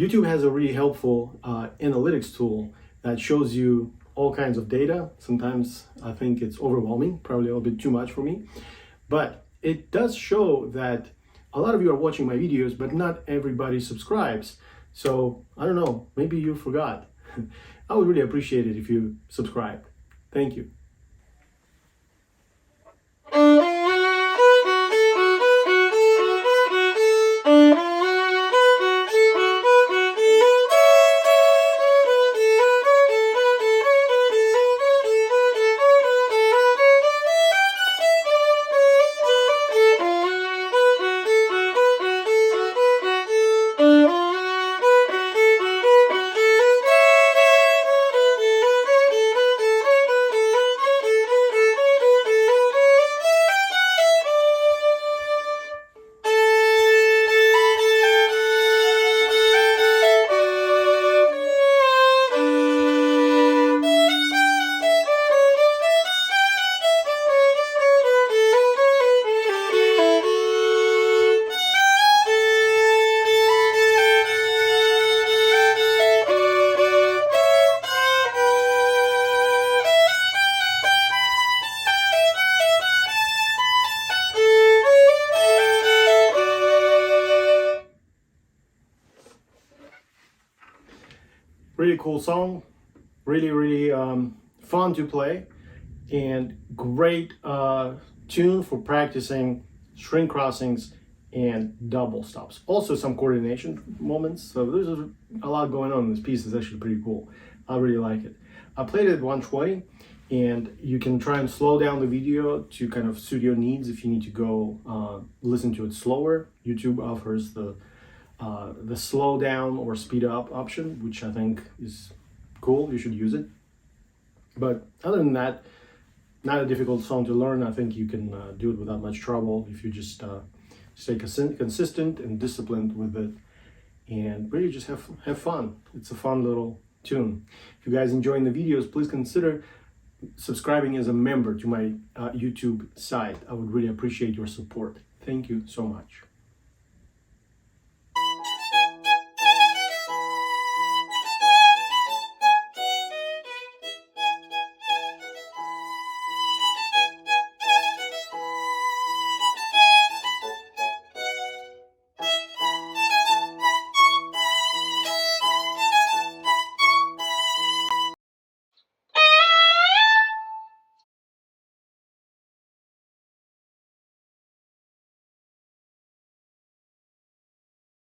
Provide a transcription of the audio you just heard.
YouTube has a really helpful analytics tool that shows you all kinds of data. Sometimes I think it's overwhelming, probably a little bit too much for me, but it does show that a lot of you are watching my videos, but not everybody subscribes. So I don't know, maybe you forgot. I would really appreciate it if you subscribe. Thank you. Really cool song, really fun to play, and great tune for practicing string crossings and double stops. Also some coordination moments, so there's a lot going on in this piece. It's actually pretty cool. I really like it. I played it at 120, and you can try and slow down the video to kind of suit your needs if you need to go listen to it slower. YouTube offers the slow down or speed up option, which I think is cool. You should use it. But other than that, not a difficult song to learn. I think you can do it without much trouble if you just stay consistent and disciplined with it, and really just have fun. It's a fun little tune. If you guys enjoying the videos, please consider subscribing as a member to my YouTube site. I would really appreciate your support. Thank you so much.